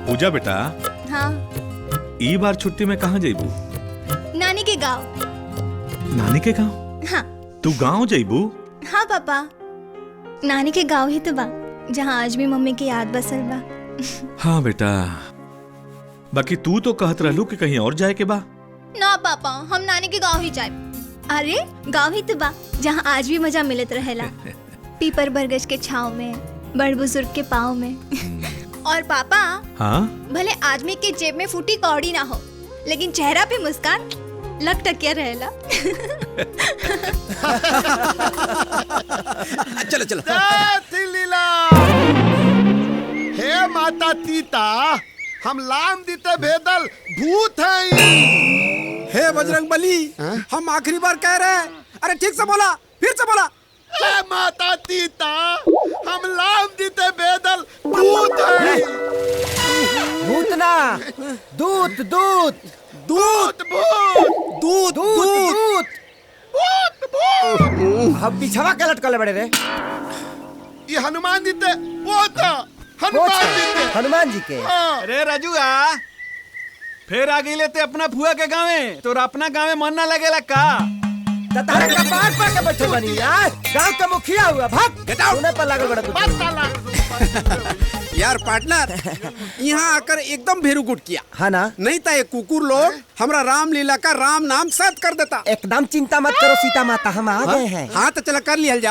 पूजा बेटा, हाँ। ई बार छुट्टी में कहाँ जाइबू? नानी के गाँव। नानी के गाँव? हाँ। तू गाँव जाइबू? हाँ पापा, नानी के गाँव ही तो बा जहाँ आज भी मम्मी की याद बसल बा। हाँ बेटा, बाकी तू तो कहत रहलू कि कहीं और जाए के बा। ना पापा, हम नानी के गाँव ही जाए। अरे गाँव ही तो बा जहाँ आज भी मजा मिलत रहेला। पीपर बरगद के छाव में, बड़ बुजुर्ग के पाँव में। और पापा, हाँ? भले आदमी के जेब में फूटी कौड़ी ना हो, लेकिन चेहरा पे मुस्कान लग टकिया रहेला। चलो चलो। लीला हे माता तीता, हम लाम दीते भेदल भूत हैं। हे बजरंगबली, हम आखिरी बार कह रहे हैं। अरे ठीक से बोला, फिर से बोला। हे माता तीता, हम लाम दीते भेदल भूत हैं। भूत ना, दूत दूत दूत भूत दूत दूत भूत भूत। हम पिछवा के लटकले बड़े रे। ये हनुमान दीते वो था, हनुमान दीते। हनुमान जी के। हाँ। अरे राजुआ, फिर आगे लेते अपना फुआ के गाँवे। तो अपना गाँवे मन ना लगेला का? तारे का पार पर के बैठे बनी यार। गांव का मुखिया हुआ, भाग। Get out! सुने पर लागल बड़ा तू। बस साला। यार पार्टनर, यहाँ आकर एकदम भेरूकुट किया। हाँ ना, नहीं था ये कुकुर लोग हमरा रामलीला का राम नाम सत कर देता। एकदम चिंता मत करो सीता माता, हम आ गए हैं। हाँ तो चला कर लिया जाओ।